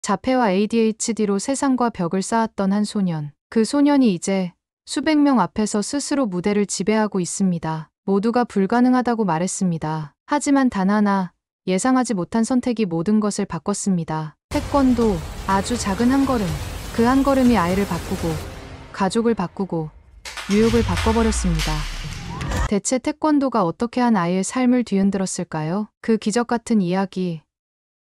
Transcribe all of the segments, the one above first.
자폐와 ADHD로 세상과 벽을 쌓았던 한 소년. 그 소년이 이제 수백 명 앞에서 스스로 무대를 지배하고 있습니다. 모두가 불가능하다고 말했습니다. 하지만 단 하나, 예상하지 못한 선택이 모든 것을 바꿨습니다. 태권도, 아주 작은 한 걸음. 그 한 걸음이 아이를 바꾸고, 가족을 바꾸고, 뉴욕을 바꿔버렸습니다. 대체 태권도가 어떻게 한 아이의 삶을 뒤흔들었을까요? 그 기적 같은 이야기,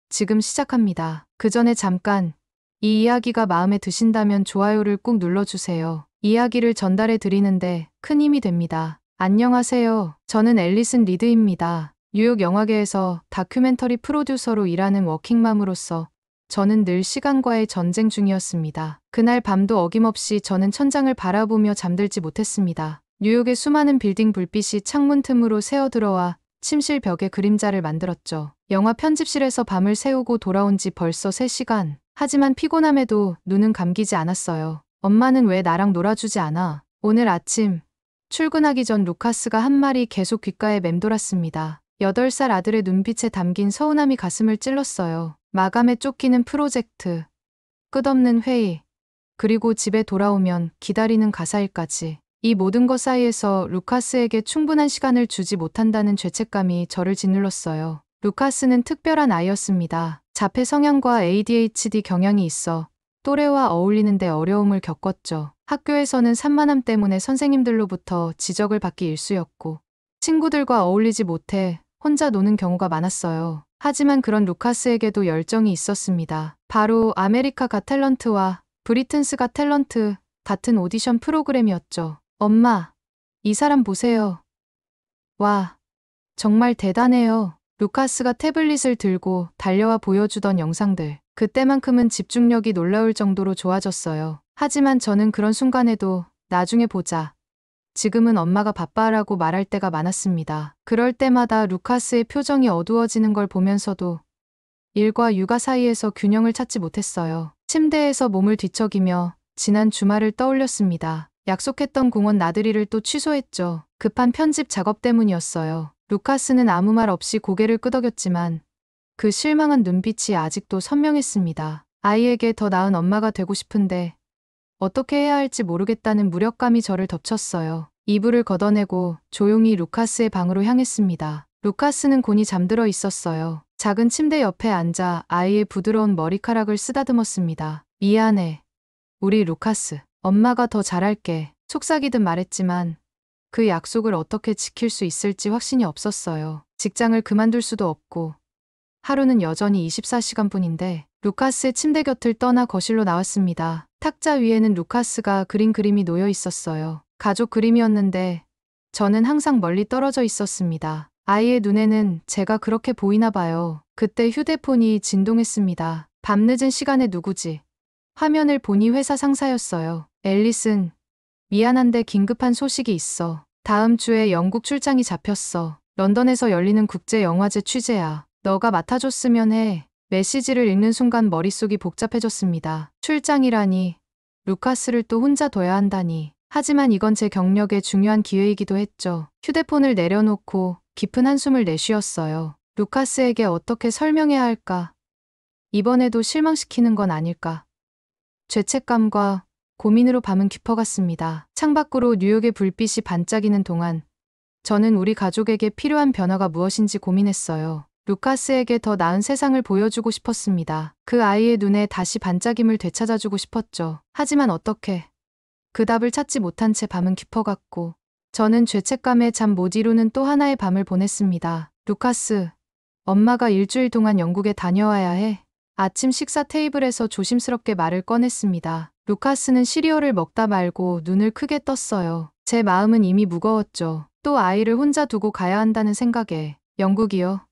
지금 시작합니다. 그 전에 잠깐, 이 이야기가 마음에 드신다면 좋아요를 꾹 눌러주세요. 이야기를 전달해 드리는데 큰 힘이 됩니다. 안녕하세요. 저는 앨리슨 리드입니다. 뉴욕 영화계에서 다큐멘터리 프로듀서로 일하는 워킹맘으로서 저는 늘 시간과의 전쟁 중이었습니다. 그날 밤도 어김없이 저는 천장을 바라보며 잠들지 못했습니다. 뉴욕의 수많은 빌딩 불빛이 창문 틈으로 새어들어와 침실 벽에 그림자를 만들었죠. 영화 편집실에서 밤을 새우고 돌아온 지 벌써 3시간. 하지만 피곤함에도 눈은 감기지 않았어요. 엄마는 왜 나랑 놀아주지 않아? 오늘 아침 출근하기 전 루카스가 한 말이 계속 귓가에 맴돌았습니다. 8살 아들의 눈빛에 담긴 서운함이 가슴을 찔렀어요. 마감에 쫓기는 프로젝트, 끝없는 회의, 그리고 집에 돌아오면 기다리는 가사일까지. 이 모든 것 사이에서 루카스에게 충분한 시간을 주지 못한다는 죄책감이 저를 짓눌렀어요. 루카스는 특별한 아이였습니다. 자폐 성향과 ADHD 경향이 있어 또래와 어울리는데 어려움을 겪었죠. 학교에서는 산만함 때문에 선생님들로부터 지적을 받기 일쑤였고, 친구들과 어울리지 못해 혼자 노는 경우가 많았어요. 하지만 그런 루카스에게도 열정이 있었습니다. 바로 아메리카 갓 탤런트와 브리튼스 갓 탤런트 같은 오디션 프로그램이었죠. 엄마, 이 사람 보세요. 와, 정말 대단해요. 루카스가 태블릿을 들고 달려와 보여주던 영상들. 그때만큼은 집중력이 놀라울 정도로 좋아졌어요. 하지만 저는 그런 순간에도 나중에 보자. 지금은 엄마가 바빠라고 말할 때가 많았습니다. 그럴 때마다 루카스의 표정이 어두워지는 걸 보면서도 일과 육아 사이에서 균형을 찾지 못했어요. 침대에서 몸을 뒤척이며 지난 주말을 떠올렸습니다. 약속했던 공원 나들이를 또 취소했죠. 급한 편집 작업 때문이었어요. 루카스는 아무 말 없이 고개를 끄덕였지만 그 실망한 눈빛이 아직도 선명했습니다. 아이에게 더 나은 엄마가 되고 싶은데 어떻게 해야 할지 모르겠다는 무력감이 저를 덮쳤어요. 이불을 걷어내고 조용히 루카스의 방으로 향했습니다. 루카스는 곤히 잠들어 있었어요. 작은 침대 옆에 앉아 아이의 부드러운 머리카락을 쓰다듬었습니다. 미안해. 우리 루카스. 엄마가 더 잘할게. 속삭이듯 말했지만 그 약속을 어떻게 지킬 수 있을지 확신이 없었어요. 직장을 그만둘 수도 없고 하루는 여전히 24시간뿐인데 루카스의 침대 곁을 떠나 거실로 나왔습니다. 탁자 위에는 루카스가 그린 그림이 놓여 있었어요. 가족 그림이었는데 저는 항상 멀리 떨어져 있었습니다. 아이의 눈에는 제가 그렇게 보이나 봐요. 그때 휴대폰이 진동했습니다. 밤늦은 시간에 누구지? 화면을 보니 회사 상사였어요. 앨리슨, 미안한데 긴급한 소식이 있어. 다음 주에 영국 출장이 잡혔어. 런던에서 열리는 국제영화제 취재야. 너가 맡아줬으면 해. 메시지를 읽는 순간 머릿속이 복잡해졌습니다. 출장이라니. 루카스를 또 혼자 둬야 한다니. 하지만 이건 제 경력의 중요한 기회이기도 했죠. 휴대폰을 내려놓고 깊은 한숨을 내쉬었어요. 루카스에게 어떻게 설명해야 할까? 이번에도 실망시키는 건 아닐까? 죄책감과 고민으로 밤은 깊어갔습니다. 창밖으로 뉴욕의 불빛이 반짝이는 동안 저는 우리 가족에게 필요한 변화가 무엇인지 고민했어요. 루카스에게 더 나은 세상을 보여주고 싶었습니다. 그 아이의 눈에 다시 반짝임을 되찾아주고 싶었죠. 하지만 어떻게? 그 답을 찾지 못한 채 밤은 깊어갔고 저는 죄책감에 잠 못 이루는 또 하나의 밤을 보냈습니다. 루카스, 엄마가 일주일 동안 영국에 다녀와야 해. 아침 식사 테이블에서 조심스럽게 말을 꺼냈습니다. 루카스는 시리얼을 먹다 말고 눈을 크게 떴어요. 제 마음은 이미 무거웠죠. 또 아이를 혼자 두고 가야 한다는 생각에. 영국이요?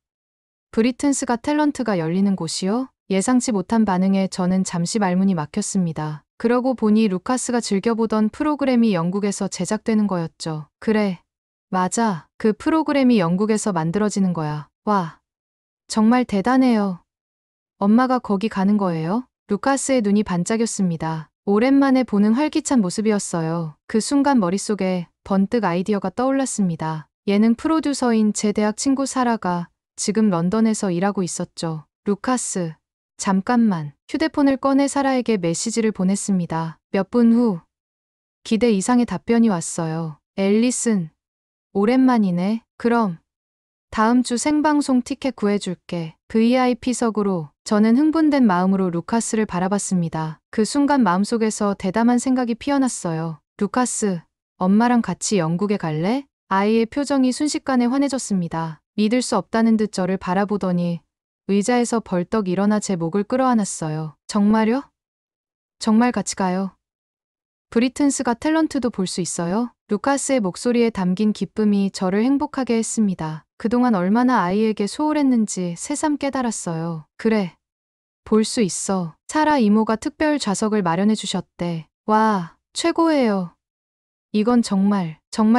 브리튼스 갓 탤런트가 열리는 곳이요? 예상치 못한 반응에 저는 잠시 말문이 막혔습니다. 그러고 보니 루카스가 즐겨보던 프로그램이 영국에서 제작되는 거였죠. 그래. 맞아. 그 프로그램이 영국에서 만들어지는 거야. 와. 정말 대단해요. 엄마가 거기 가는 거예요? 루카스의 눈이 반짝였습니다. 오랜만에 보는 활기찬 모습이었어요. 그 순간 머릿속에 번뜩 아이디어가 떠올랐습니다. 예능 프로듀서인 제 대학 친구 사라가 지금 런던에서 일하고 있었죠. 루카스, 잠깐만. 휴대폰을 꺼내 사라에게 메시지를 보냈습니다. 몇 분 후 기대 이상의 답변이 왔어요. 앨리슨, 오랜만이네. 그럼 다음 주 생방송 티켓 구해줄게. VIP석으로. 저는 흥분된 마음으로 루카스를 바라봤습니다. 그 순간 마음속에서 대담한 생각이 피어났어요. 루카스, 엄마랑 같이 영국에 갈래? 아이의 표정이 순식간에 환해졌습니다. 믿을 수 없다는 듯 저를 바라보더니 의자에서 벌떡 일어나 제 목을 끌어안았어요. 정말요? 정말 같이 가요. 브리튼스가 탤런트도 볼 수 있어요? 루카스의 목소리에 담긴 기쁨이 저를 행복하게 했습니다. 그동안 얼마나 아이에게 소홀했는지 새삼 깨달았어요. 그래. 볼 수 있어. 사라 이모가 특별 좌석을 마련해 주셨대. 와, 최고예요. 이건 정말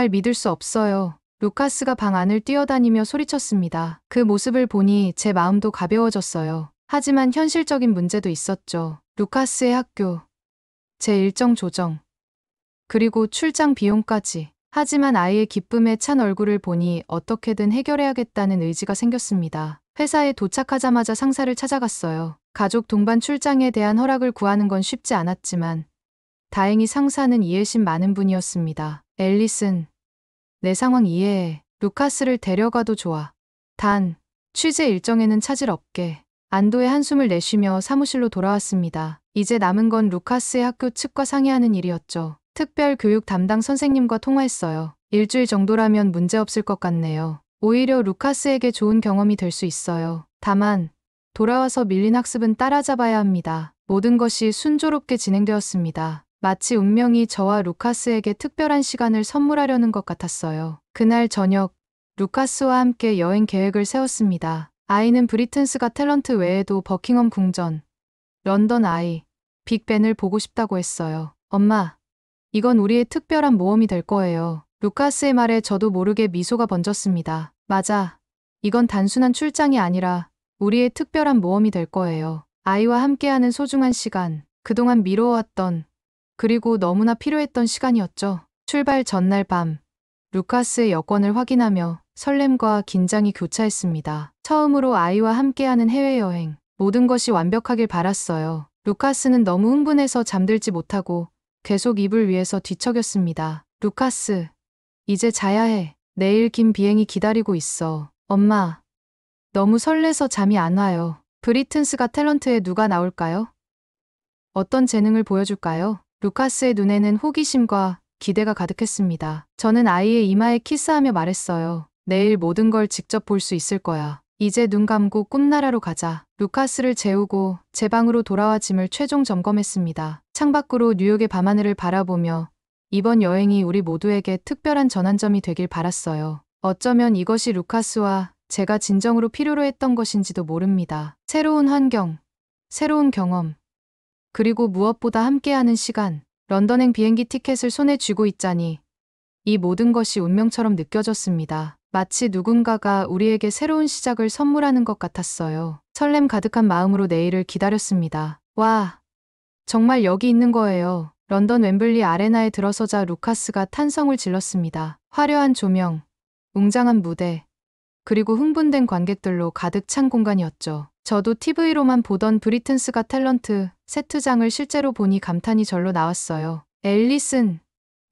믿을 수 없어요. 루카스가 방 안을 뛰어다니며 소리쳤습니다. 그 모습을 보니 제 마음도 가벼워졌어요. 하지만 현실적인 문제도 있었죠. 루카스의 학교, 제 일정 조정, 그리고 출장 비용까지. 하지만 아이의 기쁨에 찬 얼굴을 보니 어떻게든 해결해야겠다는 의지가 생겼습니다. 회사에 도착하자마자 상사를 찾아갔어요. 가족 동반 출장에 대한 허락을 구하는 건 쉽지 않았지만 다행히 상사는 이해심 많은 분이었습니다. 앨리슨, 내 상황 이해해. 루카스를 데려가도 좋아. 단, 취재 일정에는 차질 없게. 안도의 한숨을 내쉬며 사무실로 돌아왔습니다. 이제 남은 건 루카스의 학교 측과 상의하는 일이었죠. 특별 교육 담당 선생님과 통화했어요. 일주일 정도라면 문제없을 것 같네요. 오히려 루카스에게 좋은 경험이 될 수 있어요. 다만, 돌아와서 밀린 학습은 따라잡아야 합니다. 모든 것이 순조롭게 진행되었습니다. 마치 운명이 저와 루카스에게 특별한 시간을 선물하려는 것 같았어요. 그날 저녁, 루카스와 함께 여행 계획을 세웠습니다. 아이는 브리튼스가 탤런트 외에도 버킹엄 궁전, 런던 아이, 빅벤을 보고 싶다고 했어요. 엄마, 이건 우리의 특별한 모험이 될 거예요. 루카스의 말에 저도 모르게 미소가 번졌습니다. 맞아. 이건 단순한 출장이 아니라 우리의 특별한 모험이 될 거예요. 아이와 함께하는 소중한 시간, 그동안 미뤄왔던, 그리고 너무나 필요했던 시간이었죠. 출발 전날 밤, 루카스의 여권을 확인하며 설렘과 긴장이 교차했습니다. 처음으로 아이와 함께하는 해외여행, 모든 것이 완벽하길 바랐어요. 루카스는 너무 흥분해서 잠들지 못하고 계속 이불 위에서 뒤척였습니다. 루카스, 이제 자야 해. 내일 긴 비행이 기다리고 있어. 엄마, 너무 설레서 잠이 안 와요. 브리튼스가 탤런트에 누가 나올까요? 어떤 재능을 보여줄까요? 루카스의 눈에는 호기심과 기대가 가득했습니다. 저는 아이의 이마에 키스하며 말했어요. 내일 모든 걸 직접 볼 수 있을 거야. 이제 눈 감고 꿈나라로 가자. 루카스를 재우고 제 방으로 돌아와 짐을 최종 점검했습니다. 창밖으로 뉴욕의 밤하늘을 바라보며 이번 여행이 우리 모두에게 특별한 전환점이 되길 바랐어요. 어쩌면 이것이 루카스와 제가 진정으로 필요로 했던 것인지도 모릅니다. 새로운 환경, 새로운 경험, 그리고 무엇보다 함께하는 시간. 런던행 비행기 티켓을 손에 쥐고 있자니 이 모든 것이 운명처럼 느껴졌습니다. 마치 누군가가 우리에게 새로운 시작을 선물하는 것 같았어요. 설렘 가득한 마음으로 내일을 기다렸습니다. 와, 정말 여기 있는 거예요. 런던 웸블리 아레나에 들어서자 루카스가 탄성을 질렀습니다. 화려한 조명, 웅장한 무대, 그리고 흥분된 관객들로 가득 찬 공간이었죠. 저도 TV로만 보던 브리튼스가 탤런트 세트장을 실제로 보니 감탄이 절로 나왔어요. 앨리슨,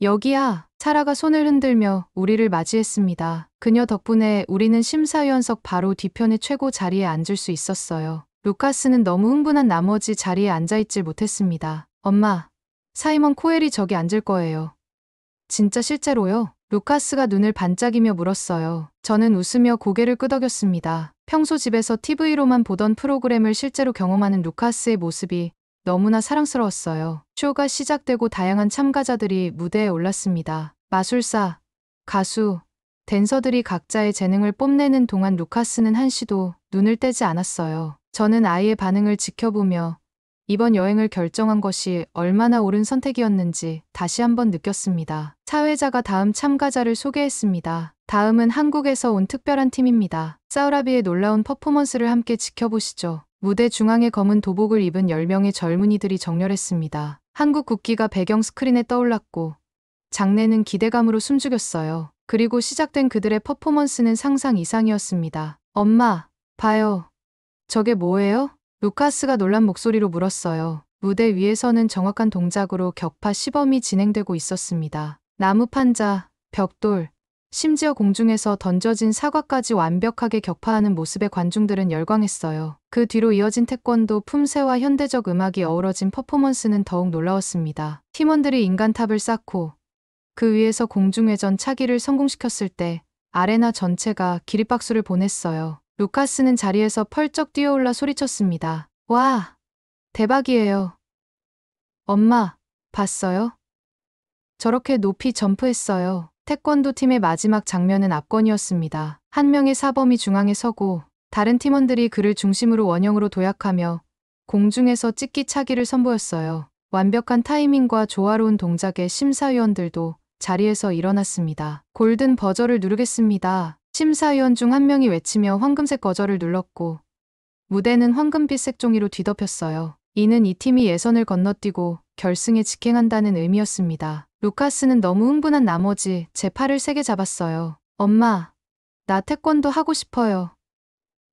여기야. 사라가 손을 흔들며 우리를 맞이했습니다. 그녀 덕분에 우리는 심사위원석 바로 뒤편의 최고 자리에 앉을 수 있었어요. 루카스는 너무 흥분한 나머지 자리에 앉아있질 못했습니다. 엄마, 사이먼 코엘이 저기 앉을 거예요. 진짜 실제로요? 루카스가 눈을 반짝이며 물었어요. 저는 웃으며 고개를 끄덕였습니다. 평소 집에서 TV로만 보던 프로그램을 실제로 경험하는 루카스의 모습이 너무나 사랑스러웠어요. 쇼가 시작되고 다양한 참가자들이 무대에 올랐습니다. 마술사, 가수, 댄서들이 각자의 재능을 뽐내는 동안 루카스는 한시도 눈을 떼지 않았어요. 저는 아이의 반응을 지켜보며 이번 여행을 결정한 것이 얼마나 옳은 선택이었는지 다시 한번 느꼈습니다. 사회자가 다음 참가자를 소개했습니다. 다음은 한국에서 온 특별한 팀입니다. 사우라비의 놀라운 퍼포먼스를 함께 지켜보시죠. 무대 중앙에 검은 도복을 입은 10명의 젊은이들이 정렬했습니다. 한국 국기가 배경 스크린에 떠올랐고 장내는 기대감으로 숨죽였어요. 그리고 시작된 그들의 퍼포먼스는 상상 이상이었습니다. 엄마, 봐요. 저게 뭐예요? 루카스가 놀란 목소리로 물었어요. 무대 위에서는 정확한 동작으로 격파 시범이 진행되고 있었습니다. 나무 판자, 벽돌, 심지어 공중에서 던져진 사과까지 완벽하게 격파하는 모습에 관중들은 열광했어요. 그 뒤로 이어진 태권도 품새와 현대적 음악이 어우러진 퍼포먼스는 더욱 놀라웠습니다. 팀원들이 인간탑을 쌓고 그 위에서 공중회전 차기를 성공시켰을 때 아레나 전체가 기립박수를 보냈어요. 루카스는 자리에서 펄쩍 뛰어올라 소리쳤습니다. 와, 대박이에요. 엄마, 봤어요? 저렇게 높이 점프했어요. 태권도 팀의 마지막 장면은 압권이었습니다. 한 명의 사범이 중앙에 서고 다른 팀원들이 그를 중심으로 원형으로 도약하며 공중에서 찍기 차기를 선보였어요. 완벽한 타이밍과 조화로운 동작에 심사위원들도 자리에서 일어났습니다. 골든 버저를 누르겠습니다. 심사위원 중 한 명이 외치며 황금색 버저를 눌렀고 무대는 황금빛 색종이로 뒤덮였어요. 이는 이 팀이 예선을 건너뛰고 결승에 직행한다는 의미였습니다. 루카스는 너무 흥분한 나머지 제 팔을 세게 잡았어요. 엄마, 나 태권도 하고 싶어요.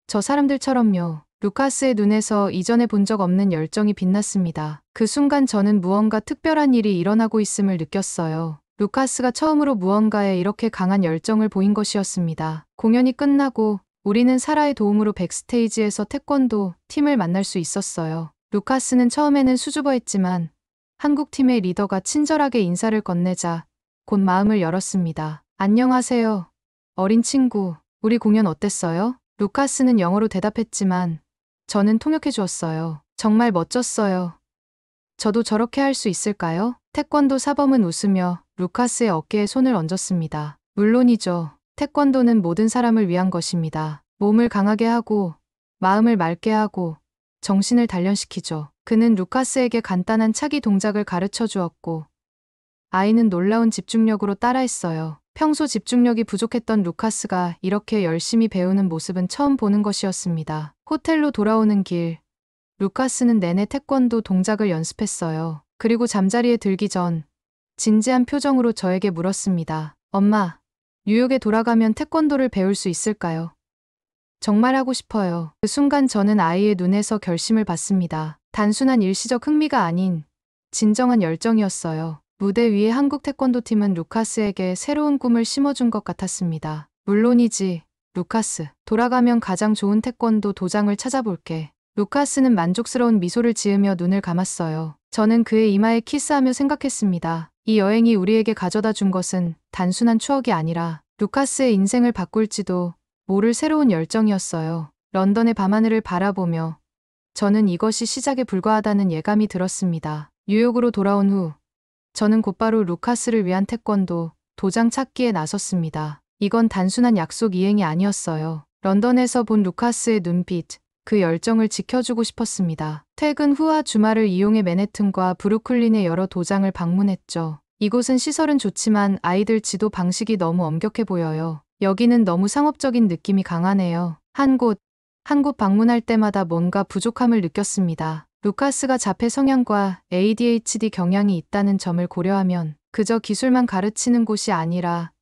저 사람들처럼요. 루카스의 눈에서 이전에 본 적 없는 열정이 빛났습니다. 그 순간 저는 무언가 특별한 일이 일어나고 있음을 느꼈어요. 루카스가 처음으로 무언가에 이렇게 강한 열정을 보인 것이었습니다. 공연이 끝나고 우리는 사라의 도움으로 백스테이지에서 태권도 팀을 만날 수 있었어요. 루카스는 처음에는 수줍어했지만 한국팀의 리더가 친절하게 인사를 건네자 곧 마음을 열었습니다. 안녕하세요. 어린 친구, 우리 공연 어땠어요? 루카스는 영어로 대답했지만 저는 통역해 주었어요. 정말 멋졌어요. 저도 저렇게 할 수 있을까요? 태권도 사범은 웃으며 루카스의 어깨에 손을 얹었습니다. 물론이죠. 태권도는 모든 사람을 위한 것입니다. 몸을 강하게 하고 마음을 맑게 하고 정신을 단련시키죠. 그는 루카스에게 간단한 차기 동작을 가르쳐 주었고 아이는 놀라운 집중력으로 따라했어요. 평소 집중력이 부족했던 루카스가 이렇게 열심히 배우는 모습은 처음 보는 것이었습니다. 호텔로 돌아오는 길, 루카스는 내내 태권도 동작을 연습했어요. 그리고 잠자리에 들기 전 진지한 표정으로 저에게 물었습니다. 엄마, 뉴욕에 돌아가면 태권도를 배울 수 있을까요? 정말 하고 싶어요. 그 순간 저는 아이의 눈에서 결심을 봤습니다. 단순한 일시적 흥미가 아닌 진정한 열정이었어요. 무대 위의 한국 태권도 팀은 루카스에게 새로운 꿈을 심어준 것 같았습니다. 물론이지, 루카스. 돌아가면 가장 좋은 태권도 도장을 찾아볼게. 루카스는 만족스러운 미소를 지으며 눈을 감았어요. 저는 그의 이마에 키스하며 생각했습니다. 이 여행이 우리에게 가져다 준 것은 단순한 추억이 아니라 루카스의 인생을 바꿀지도 모를 새로운 열정이었어요. 런던의 밤하늘을 바라보며 저는 이것이 시작에 불과하다는 예감이 들었습니다. 뉴욕으로 돌아온 후 저는 곧바로 루카스를 위한 태권도 도장 찾기에 나섰습니다. 이건 단순한 약속 이행이 아니었어요. 런던에서 본 루카스의 눈빛, 그 열정을 지켜주고 싶었습니다. 퇴근 후와 주말을 이용해 맨해튼과 브루클린의 여러 도장을 방문했죠. 이곳은 시설은 좋지만 아이들 지도 방식이 너무 엄격해 보여요. 여기는 너무 상업적인 느낌이 강하네요. 한 곳 방문할 때마다 뭔가 부족함을 느꼈습니다. 루카스가 자폐 성향과 ADHD 경향이 있다는 점을 고려하면 그저 기술만 가르치는 곳이 아니라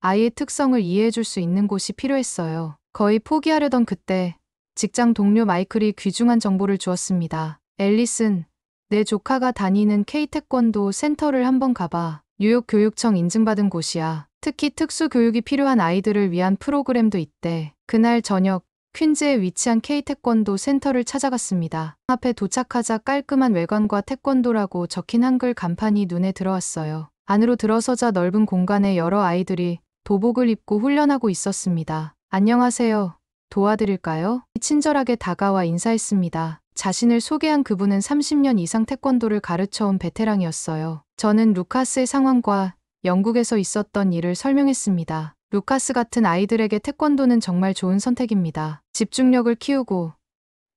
아이의 특성을 이해해 줄 수 있는 곳이 필요했어요. 거의 포기하려던 그때 직장 동료 마이클이 귀중한 정보를 주었습니다. 앨리슨, 내 조카가 다니는 K-태권도 센터를 한번 가봐. 뉴욕 교육청 인증받은 곳이야. 특히 특수 교육이 필요한 아이들을 위한 프로그램도 있대. 그날 저녁 퀸즈에 위치한 K-태권도 센터를 찾아갔습니다. 앞에 도착하자 깔끔한 외관과 태권도라고 적힌 한글 간판이 눈에 들어왔어요. 안으로 들어서자 넓은 공간에 여러 아이들이 도복을 입고 훈련하고 있었습니다. 안녕하세요. 도와드릴까요? 친절하게 다가와 인사했습니다. 자신을 소개한 그분은 30년 이상 태권도를 가르쳐온 베테랑이었어요. 저는 루카스의 상황과 영국에서 있었던 일을 설명했습니다. 루카스 같은 아이들에게 태권도는 정말 좋은 선택입니다. 집중력을 키우고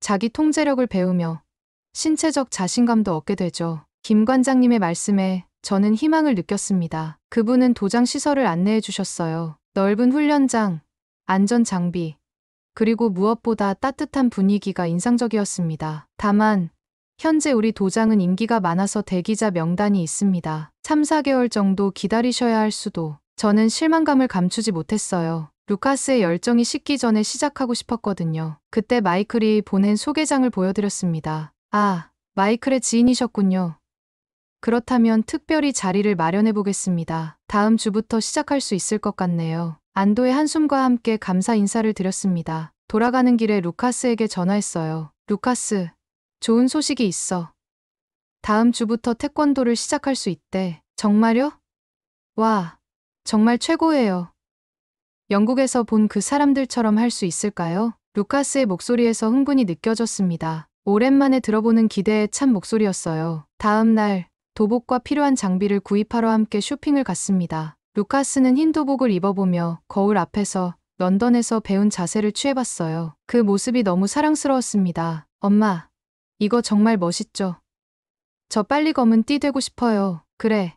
자기 통제력을 배우며 신체적 자신감도 얻게 되죠. 김 관장님의 말씀에 저는 희망을 느꼈습니다. 그분은 도장 시설을 안내해 주셨어요. 넓은 훈련장, 안전 장비, 그리고 무엇보다 따뜻한 분위기가 인상적이었습니다. 다만 현재 우리 도장은 임기가 많아서 대기자 명단이 있습니다. 3, 4개월 정도 기다리셔야 할 수도. 저는 실망감을 감추지 못했어요. 루카스의 열정이 식기 전에 시작하고 싶었거든요. 그때 마이클이 보낸 소개장을 보여드렸습니다. 아, 마이클의 지인이셨군요. 그렇다면 특별히 자리를 마련해 보겠습니다. 다음 주부터 시작할 수 있을 것 같네요. 안도의 한숨과 함께 감사 인사를 드렸습니다. 돌아가는 길에 루카스에게 전화했어요. 루카스, 좋은 소식이 있어. 다음 주부터 태권도를 시작할 수 있대. 정말요? 와, 정말 최고예요. 영국에서 본 그 사람들처럼 할 수 있을까요? 루카스의 목소리에서 흥분이 느껴졌습니다. 오랜만에 들어보는 기대에 찬 목소리였어요. 다음 날, 도복과 필요한 장비를 구입하러 함께 쇼핑을 갔습니다. 루카스는 흰 도복을 입어보며 거울 앞에서 런던에서 배운 자세를 취해봤어요. 그 모습이 너무 사랑스러웠습니다. 엄마, 이거 정말 멋있죠? 저 빨리 검은 띠 되고 싶어요. 그래.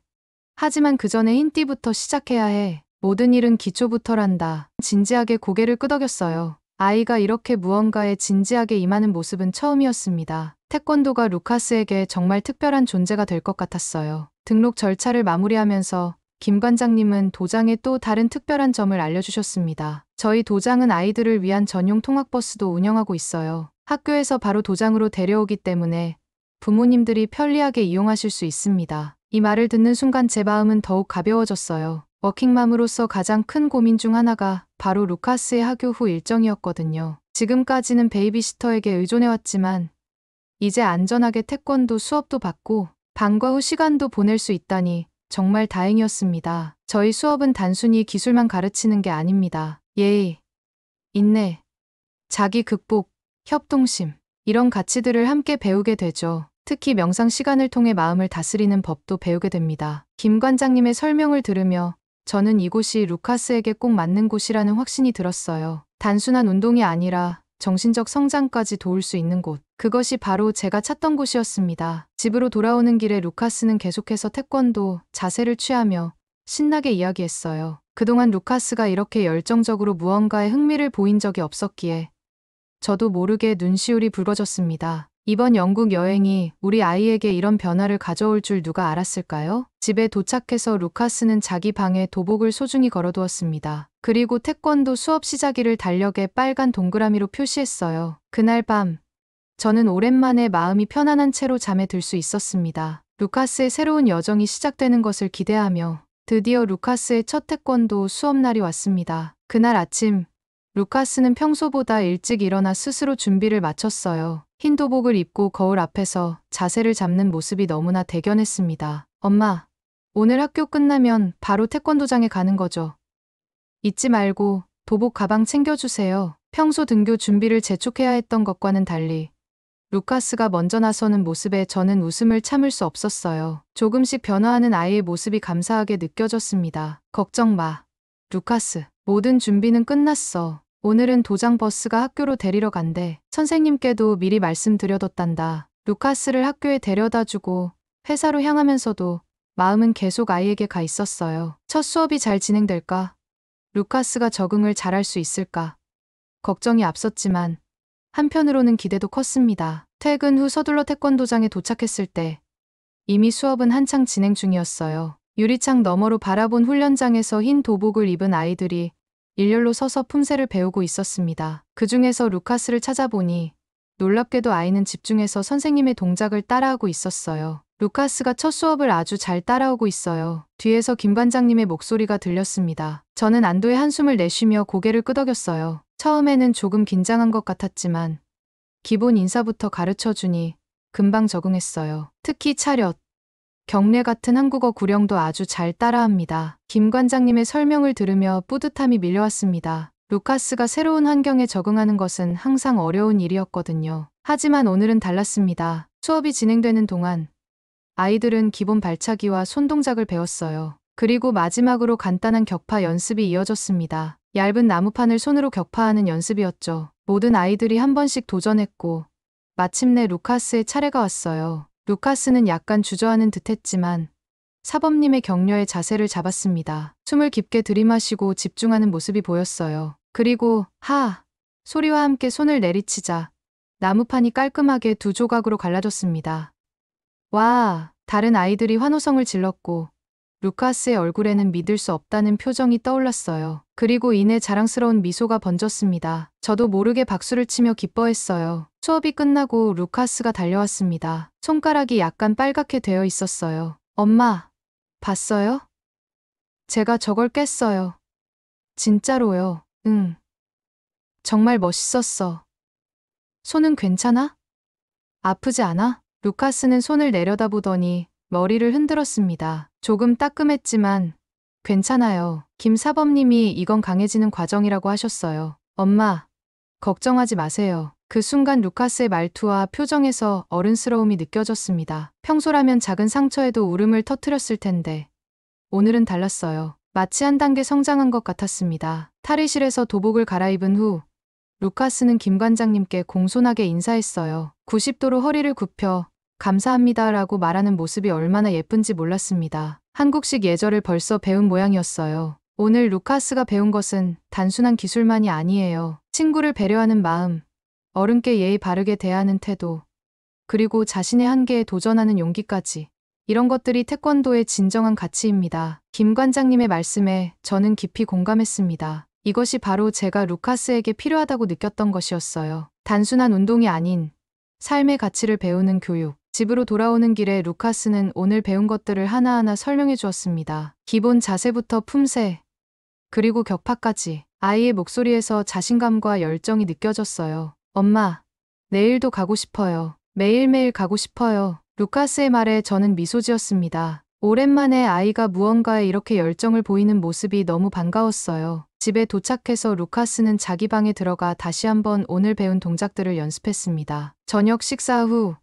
하지만 그 전에 흰 띠부터 시작해야 해. 모든 일은 기초부터란다. 진지하게 고개를 끄덕였어요. 아이가 이렇게 무언가에 진지하게 임하는 모습은 처음이었습니다. 태권도가 루카스에게 정말 특별한 존재가 될 것 같았어요. 등록 절차를 마무리하면서 김 관장님은 도장에 또 다른 특별한 점을 알려주셨습니다. 저희 도장은 아이들을 위한 전용 통학버스도 운영하고 있어요. 학교에서 바로 도장으로 데려오기 때문에 부모님들이 편리하게 이용하실 수 있습니다. 이 말을 듣는 순간 제 마음은 더욱 가벼워졌어요. 워킹맘으로서 가장 큰 고민 중 하나가 바로 루카스의 학교 후 일정이었거든요. 지금까지는 베이비시터에게 의존해왔지만 이제 안전하게 태권도 수업도 받고 방과 후 시간도 보낼 수 있다니 정말 다행이었습니다. 저희 수업은 단순히 기술만 가르치는 게 아닙니다. 예의, 인내, 자기 극복, 협동심 이런 가치들을 함께 배우게 되죠. 특히 명상 시간을 통해 마음을 다스리는 법도 배우게 됩니다. 김 관장님의 설명을 들으며 저는 이곳이 루카스에게 꼭 맞는 곳이라는 확신이 들었어요. 단순한 운동이 아니라 정신적 성장까지 도울 수 있는 곳. 그것이 바로 제가 찾던 곳이었습니다. 집으로 돌아오는 길에 루카스는 계속해서 태권도 자세를 취하며 신나게 이야기했어요. 그동안 루카스가 이렇게 열정적으로 무언가에 흥미를 보인 적이 없었기에 저도 모르게 눈시울이 붉어졌습니다. 이번 영국 여행이 우리 아이에게 이런 변화를 가져올 줄 누가 알았을까요? 집에 도착해서 루카스는 자기 방에 도복을 소중히 걸어두었습니다. 그리고 태권도 수업 시작일을 달력에 빨간 동그라미로 표시했어요. 그날 밤, 저는 오랜만에 마음이 편안한 채로 잠에 들 수 있었습니다. 루카스의 새로운 여정이 시작되는 것을 기대하며 드디어 루카스의 첫 태권도 수업날이 왔습니다. 그날 아침, 루카스는 평소보다 일찍 일어나 스스로 준비를 마쳤어요. 흰 도복을 입고 거울 앞에서 자세를 잡는 모습이 너무나 대견했습니다. 엄마, 오늘 학교 끝나면 바로 태권도장에 가는 거죠? 잊지 말고 도복 가방 챙겨주세요. 평소 등교 준비를 재촉해야 했던 것과는 달리 루카스가 먼저 나서는 모습에 저는 웃음을 참을 수 없었어요. 조금씩 변화하는 아이의 모습이 감사하게 느껴졌습니다. 걱정 마, 루카스. 모든 준비는 끝났어. 오늘은 도장 버스가 학교로 데리러 간대. 선생님께도 미리 말씀드려뒀단다. 루카스를 학교에 데려다주고 회사로 향하면서도 마음은 계속 아이에게 가 있었어요. 첫 수업이 잘 진행될까? 루카스가 적응을 잘할 수 있을까? 걱정이 앞섰지만 한편으로는 기대도 컸습니다. 퇴근 후 서둘러 태권도장에 도착했을 때 이미 수업은 한창 진행 중이었어요. 유리창 너머로 바라본 훈련장에서 흰 도복을 입은 아이들이 일렬로 서서 품새를 배우고 있었습니다. 그 중에서 루카스를 찾아보니 놀랍게도 아이는 집중해서 선생님의 동작을 따라하고 있었어요. 루카스가 첫 수업을 아주 잘 따라오고 있어요. 뒤에서 김 관장님의 목소리가 들렸습니다. 저는 안도의 한숨을 내쉬며 고개를 끄덕였어요. 처음에는 조금 긴장한 것 같았지만 기본 인사부터 가르쳐주니 금방 적응했어요. 특히 차렷, 경례 같은 한국어 구령도 아주 잘 따라합니다. 김 관장님의 설명을 들으며 뿌듯함이 밀려왔습니다. 루카스가 새로운 환경에 적응하는 것은 항상 어려운 일이었거든요. 하지만 오늘은 달랐습니다. 수업이 진행되는 동안 아이들은 기본 발차기와 손동작을 배웠어요. 그리고 마지막으로 간단한 격파 연습이 이어졌습니다. 얇은 나무판을 손으로 격파하는 연습이었죠. 모든 아이들이 한 번씩 도전했고 마침내 루카스의 차례가 왔어요. 루카스는 약간 주저하는 듯했지만 사범님의 격려에 자세를 잡았습니다. 숨을 깊게 들이마시고 집중하는 모습이 보였어요. 그리고 하! 소리와 함께 손을 내리치자 나무판이 깔끔하게 두 조각으로 갈라졌습니다. 와! 다른 아이들이 환호성을 질렀고 루카스의 얼굴에는 믿을 수 없다는 표정이 떠올랐어요. 그리고 이내 자랑스러운 미소가 번졌습니다. 저도 모르게 박수를 치며 기뻐했어요. 수업이 끝나고 루카스가 달려왔습니다. 손가락이 약간 빨갛게 되어 있었어요. 엄마, 봤어요? 제가 저걸 깼어요. 진짜로요. 응. 정말 멋있었어. 손은 괜찮아? 아프지 않아? 루카스는 손을 내려다보더니 머리를 흔들었습니다. 조금 따끔했지만 괜찮아요. 김 사범님이 이건 강해지는 과정이라고 하셨어요. 엄마, 걱정하지 마세요. 그 순간 루카스의 말투와 표정에서 어른스러움이 느껴졌습니다. 평소라면 작은 상처에도 울음을 터뜨렸을 텐데 오늘은 달랐어요. 마치 한 단계 성장한 것 같았습니다. 탈의실에서 도복을 갈아입은 후 루카스는 김 관장님께 공손하게 인사했어요. 90도로 허리를 굽혀 감사합니다라고 말하는 모습이 얼마나 예쁜지 몰랐습니다. 한국식 예절을 벌써 배운 모양이었어요. 오늘 루카스가 배운 것은 단순한 기술만이 아니에요. 친구를 배려하는 마음, 어른께 예의 바르게 대하는 태도, 그리고 자신의 한계에 도전하는 용기까지. 이런 것들이 태권도의 진정한 가치입니다. 김 관장님의 말씀에 저는 깊이 공감했습니다. 이것이 바로 제가 루카스에게 필요하다고 느꼈던 것이었어요. 단순한 운동이 아닌 삶의 가치를 배우는 교육. 집으로 돌아오는 길에 루카스는 오늘 배운 것들을 하나하나 설명해 주었습니다. 기본 자세부터 품새, 그리고 격파까지. 아이의 목소리에서 자신감과 열정이 느껴졌어요. 엄마, 내일도 가고 싶어요. 매일매일 가고 싶어요. 루카스의 말에 저는 미소 지었습니다. 오랜만에 아이가 무언가에 이렇게 열정을 보이는 모습이 너무 반가웠어요. 집에 도착해서 루카스는 자기 방에 들어가 다시 한번 오늘 배운 동작들을 연습했습니다. 저녁 식사 후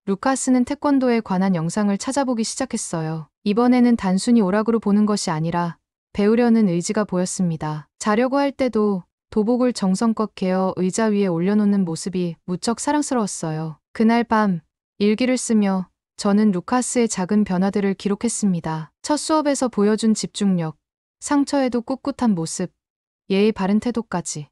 루카스는 태권도에 관한 영상을 찾아보기 시작했어요. 이번에는 단순히 오락으로 보는 것이 아니라 배우려는 의지가 보였습니다. 자려고 할 때도 도복을 정성껏 개어 의자 위에 올려놓는 모습이 무척 사랑스러웠어요. 그날 밤 일기를 쓰며 저는 루카스의 작은 변화들을 기록했습니다. 첫 수업에서 보여준 집중력, 상처에도 꿋꿋한 모습, 예의 바른 태도까지.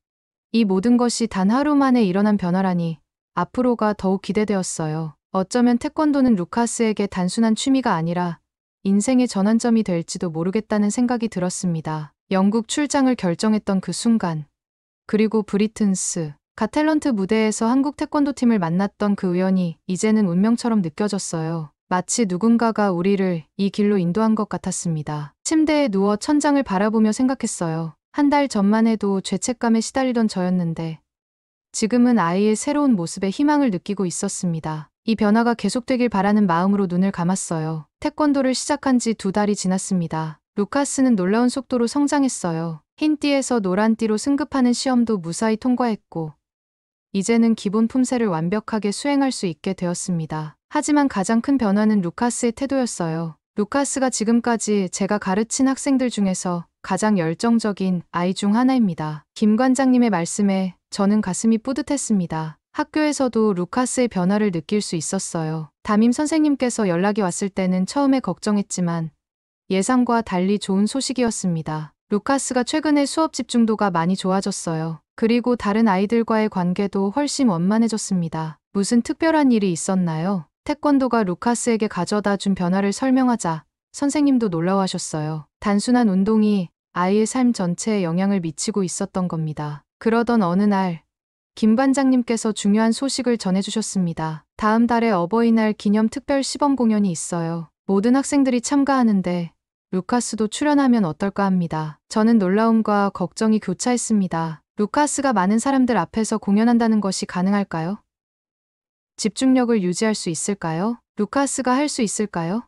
이 모든 것이 단 하루 만에 일어난 변화라니 앞으로가 더욱 기대되었어요. 어쩌면 태권도는 루카스에게 단순한 취미가 아니라 인생의 전환점이 될지도 모르겠다는 생각이 들었습니다. 영국 출장을 결정했던 그 순간, 그리고 브리튼스 가탤런트 무대에서 한국 태권도팀을 만났던 그 우연이 이제는 운명처럼 느껴졌어요. 마치 누군가가 우리를 이 길로 인도한 것 같았습니다. 침대에 누워 천장을 바라보며 생각했어요. 한 달 전만 해도 죄책감에 시달리던 저였는데 지금은 아이의 새로운 모습에 희망을 느끼고 있었습니다. 이 변화가 계속되길 바라는 마음으로 눈을 감았어요. 태권도를 시작한 지 2달이 지났습니다. 루카스는 놀라운 속도로 성장했어요. 흰띠에서 노란띠로 승급하는 시험도 무사히 통과했고 이제는 기본 품새를 완벽하게 수행할 수 있게 되었습니다. 하지만 가장 큰 변화는 루카스의 태도였어요. 루카스가 지금까지 제가 가르친 학생들 중에서 가장 열정적인 아이 중 하나입니다. 김 관장님의 말씀에 저는 가슴이 뿌듯했습니다. 학교에서도 루카스의 변화를 느낄 수 있었어요. 담임 선생님께서 연락이 왔을 때는 처음에 걱정했지만 예상과 달리 좋은 소식이었습니다. 루카스가 최근에 수업 집중도가 많이 좋아졌어요. 그리고 다른 아이들과의 관계도 훨씬 원만해졌습니다. 무슨 특별한 일이 있었나요? 태권도가 루카스에게 가져다 준 변화를 설명하자 선생님도 놀라워하셨어요. 단순한 운동이 아이의 삶 전체에 영향을 미치고 있었던 겁니다. 그러던 어느 날 김 반장님께서 중요한 소식을 전해주셨습니다. 다음 달에 어버이날 기념 특별 시범 공연이 있어요. 모든 학생들이 참가하는데 루카스도 출연하면 어떨까 합니다. 저는 놀라움과 걱정이 교차했습니다. 루카스가 많은 사람들 앞에서 공연한다는 것이 가능할까요? 집중력을 유지할 수 있을까요? 루카스가 할 수 있을까요?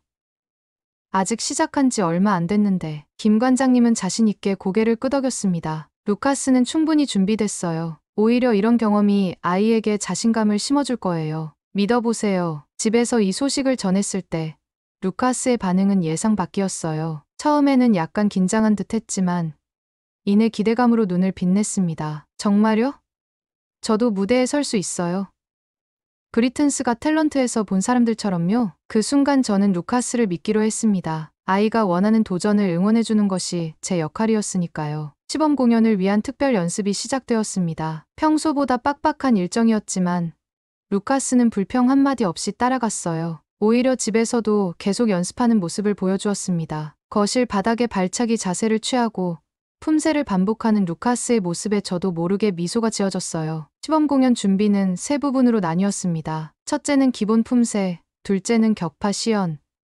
아직 시작한 지 얼마 안 됐는데 김 관장님은 자신 있게 고개를 끄덕였습니다. 루카스는 충분히 준비됐어요. 오히려 이런 경험이 아이에게 자신감을 심어줄 거예요. 믿어보세요. 집에서 이 소식을 전했을 때 루카스의 반응은 예상 밖이었어요. 처음에는 약간 긴장한 듯 했지만 이내 기대감으로 눈을 빛냈습니다. 정말요? 저도 무대에 설 수 있어요. 브리튼스가 탤런트에서 본 사람들처럼요. 그 순간 저는 루카스를 믿기로 했습니다. 아이가 원하는 도전을 응원해주는 것이 제 역할이었으니까요. 시범 공연을 위한 특별 연습이 시작되었습니다. 평소보다 빡빡한 일정이었지만 루카스는 불평 한마디 없이 따라갔어요. 오히려 집에서도 계속 연습하는 모습을 보여주었습니다. 거실 바닥에 발차기 자세를 취하고 품새를 반복하는 루카스의 모습에 저도 모르게 미소가 지어졌어요. 시범 공연 준비는 세 부분으로 나뉘었습니다. 첫째는 기본 품새, 둘째는 격파 시연,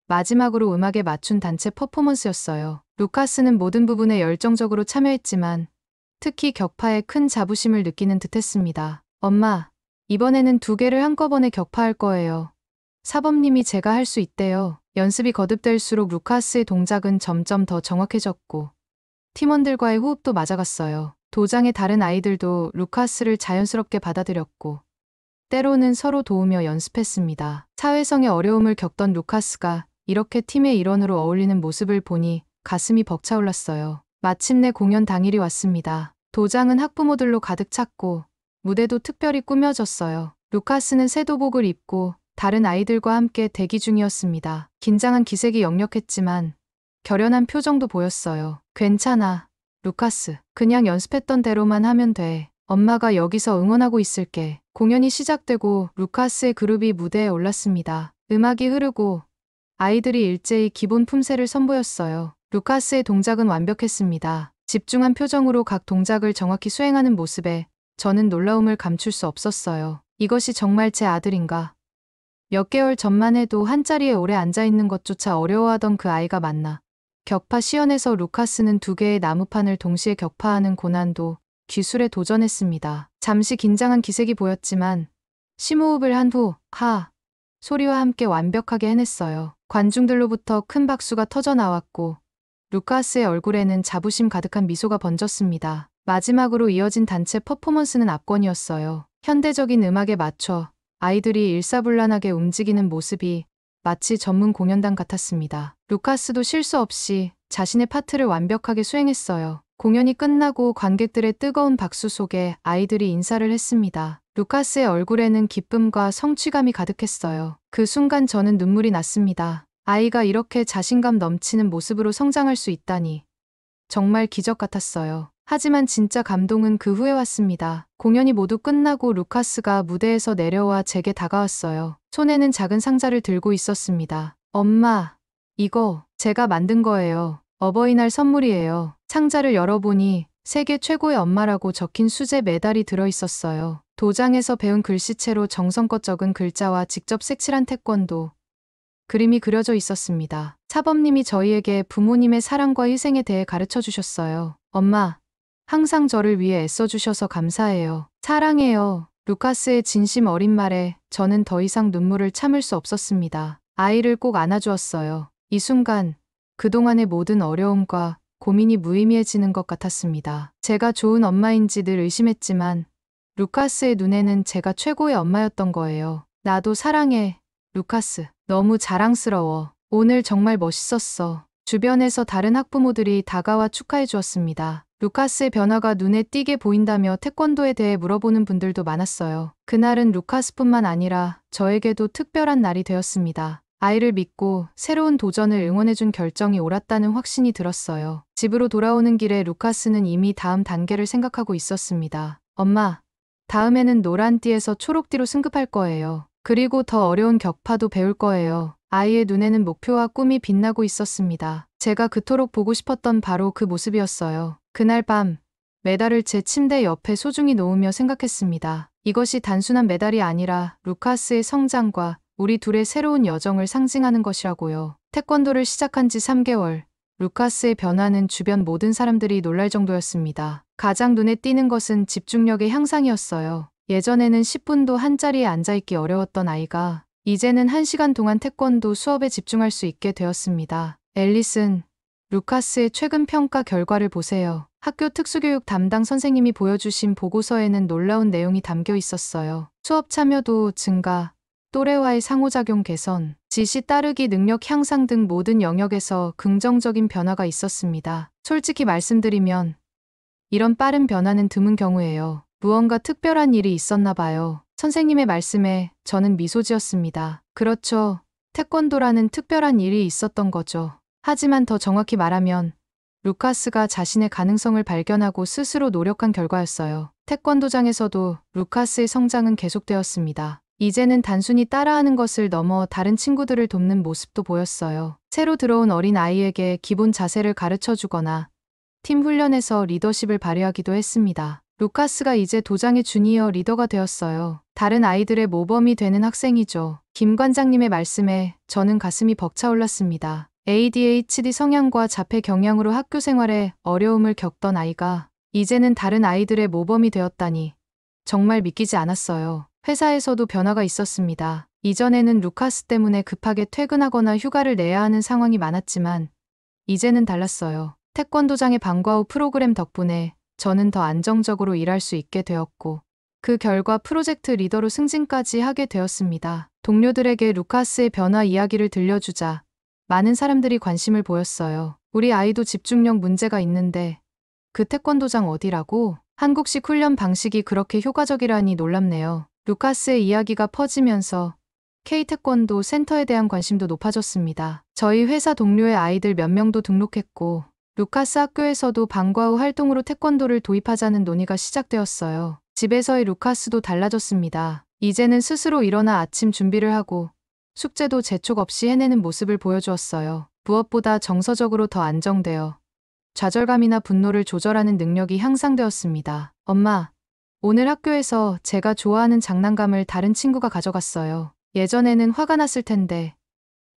마지막으로 음악에 맞춘 단체 퍼포먼스였어요. 루카스는 모든 부분에 열정적으로 참여했지만 특히 격파에 큰 자부심을 느끼는 듯했습니다. 엄마, 이번에는 2개를 한꺼번에 격파할 거예요. 사범님이 제가 할 수 있대요. 연습이 거듭될수록 루카스의 동작은 점점 더 정확해졌고 팀원들과의 호흡도 맞아갔어요. 도장의 다른 아이들도 루카스를 자연스럽게 받아들였고 때로는 서로 도우며 연습했습니다. 사회성의 어려움을 겪던 루카스가 이렇게 팀의 일원으로 어울리는 모습을 보니 가슴이 벅차올랐어요. 마침내 공연 당일이 왔습니다. 도장은 학부모들로 가득 찼고 무대도 특별히 꾸며졌어요. 루카스는 세도복을 입고 다른 아이들과 함께 대기 중이었습니다. 긴장한 기색이 역력했지만 결연한 표정도 보였어요. 괜찮아, 루카스. 그냥 연습했던 대로만 하면 돼. 엄마가 여기서 응원하고 있을게. 공연이 시작되고 루카스의 그룹이 무대에 올랐습니다. 음악이 흐르고 아이들이 일제히 기본 품새를 선보였어요. 루카스의 동작은 완벽했습니다. 집중한 표정으로 각 동작을 정확히 수행하는 모습에 저는 놀라움을 감출 수 없었어요. 이것이 정말 제 아들인가? 몇 개월 전만 해도 한자리에 오래 앉아있는 것조차 어려워하던 그 아이가 맞나? 격파 시연에서 루카스는 2개의 나무판을 동시에 격파하는 고난도 기술에 도전했습니다. 잠시 긴장한 기색이 보였지만 심호흡을 한 후 하 소리와 함께 완벽하게 해냈어요. 관중들로부터 큰 박수가 터져 나왔고 루카스의 얼굴에는 자부심 가득한 미소가 번졌습니다. 마지막으로 이어진 단체 퍼포먼스는 압권이었어요. 현대적인 음악에 맞춰 아이들이 일사불란하게 움직이는 모습이 마치 전문 공연단 같았습니다. 루카스도 실수 없이 자신의 파트를 완벽하게 수행했어요. 공연이 끝나고 관객들의 뜨거운 박수 속에 아이들이 인사를 했습니다. 루카스의 얼굴에는 기쁨과 성취감이 가득했어요. 그 순간 저는 눈물이 났습니다. 아이가 이렇게 자신감 넘치는 모습으로 성장할 수 있다니 정말 기적 같았어요. 하지만 진짜 감동은 그 후에 왔습니다. 공연이 모두 끝나고 루카스가 무대에서 내려와 제게 다가왔어요. 손에는 작은 상자를 들고 있었습니다. 엄마, 이거 제가 만든 거예요. 어버이날 선물이에요. 상자를 열어보니 세계 최고의 엄마라고 적힌 수제 메달이 들어있었어요. 도장에서 배운 글씨체로 정성껏 적은 글자와 직접 색칠한 태권도 그림이 그려져 있었습니다. 사범님이 저희에게 부모님의 사랑과 희생에 대해 가르쳐 주셨어요. 엄마, 항상 저를 위해 애써주셔서 감사해요. 사랑해요. 루카스의 진심 어린 말에 저는 더 이상 눈물을 참을 수 없었습니다. 아이를 꼭 안아주었어요. 이 순간 그동안의 모든 어려움과 고민이 무의미해지는 것 같았습니다. 제가 좋은 엄마인지 늘 의심했지만 루카스의 눈에는 제가 최고의 엄마였던 거예요. 나도 사랑해, 루카스. 너무 자랑스러워. 오늘 정말 멋있었어. 주변에서 다른 학부모들이 다가와 축하해 주었습니다. 루카스의 변화가 눈에 띄게 보인다며 태권도에 대해 물어보는 분들도 많았어요. 그날은 루카스뿐만 아니라 저에게도 특별한 날이 되었습니다. 아이를 믿고 새로운 도전을 응원해준 결정이 옳았다는 확신이 들었어요. 집으로 돌아오는 길에 루카스는 이미 다음 단계를 생각하고 있었습니다. 엄마, 다음에는 노란띠에서 초록띠로 승급할 거예요. 그리고 더 어려운 격파도 배울 거예요. 아이의 눈에는 목표와 꿈이 빛나고 있었습니다. 제가 그토록 보고 싶었던 바로 그 모습이었어요. 그날 밤 메달을 제 침대 옆에 소중히 놓으며 생각했습니다. 이것이 단순한 메달이 아니라 루카스의 성장과 우리 둘의 새로운 여정을 상징하는 것이라고요. 태권도를 시작한 지 3개월, 루카스의 변화는 주변 모든 사람들이 놀랄 정도였습니다. 가장 눈에 띄는 것은 집중력의 향상이었어요. 예전에는 10분도 한자리에 앉아있기 어려웠던 아이가 이제는 1시간 동안 태권도 수업에 집중할 수 있게 되었습니다. 앨리슨, 루카스의 최근 평가 결과를 보세요. 학교 특수교육 담당 선생님이 보여주신 보고서에는 놀라운 내용이 담겨 있었어요. 수업 참여도 증가, 또래와의 상호작용 개선, 지시 따르기 능력 향상 등 모든 영역에서 긍정적인 변화가 있었습니다. 솔직히 말씀드리면 이런 빠른 변화는 드문 경우예요. 무언가 특별한 일이 있었나 봐요. 선생님의 말씀에 저는 미소 지었습니다. 그렇죠. 태권도라는 특별한 일이 있었던 거죠. 하지만 더 정확히 말하면 루카스가 자신의 가능성을 발견하고 스스로 노력한 결과였어요. 태권도장에서도 루카스의 성장은 계속되었습니다. 이제는 단순히 따라하는 것을 넘어 다른 친구들을 돕는 모습도 보였어요. 새로 들어온 어린 아이에게 기본 자세를 가르쳐 주거나 팀 훈련에서 리더십을 발휘하기도 했습니다. 루카스가 이제 도장의 주니어 리더가 되었어요. 다른 아이들의 모범이 되는 학생이죠. 김 관장님의 말씀에 저는 가슴이 벅차올랐습니다. ADHD 성향과 자폐 경향으로 학교 생활에 어려움을 겪던 아이가 이제는 다른 아이들의 모범이 되었다니 정말 믿기지 않았어요. 회사에서도 변화가 있었습니다. 이전에는 루카스 때문에 급하게 퇴근하거나 휴가를 내야 하는 상황이 많았지만 이제는 달랐어요. 태권도장의 방과 후 프로그램 덕분에 저는 더 안정적으로 일할 수 있게 되었고 그 결과 프로젝트 리더로 승진까지 하게 되었습니다. 동료들에게 루카스의 변화 이야기를 들려주자 많은 사람들이 관심을 보였어요. 우리 아이도 집중력 문제가 있는데 그 태권도장 어디라고? 한국식 훈련 방식이 그렇게 효과적이라니 놀랍네요. 루카스의 이야기가 퍼지면서 K태권도 센터에 대한 관심도 높아졌습니다. 저희 회사 동료의 아이들 몇 명도 등록했고 루카스 학교에서도 방과 후 활동으로 태권도를 도입하자는 논의가 시작되었어요. 집에서의 루카스도 달라졌습니다. 이제는 스스로 일어나 아침 준비를 하고 숙제도 재촉 없이 해내는 모습을 보여주었어요. 무엇보다 정서적으로 더 안정되어 좌절감이나 분노를 조절하는 능력이 향상되었습니다. 엄마, 오늘 학교에서 제가 좋아하는 장난감을 다른 친구가 가져갔어요. 예전에는 화가 났을 텐데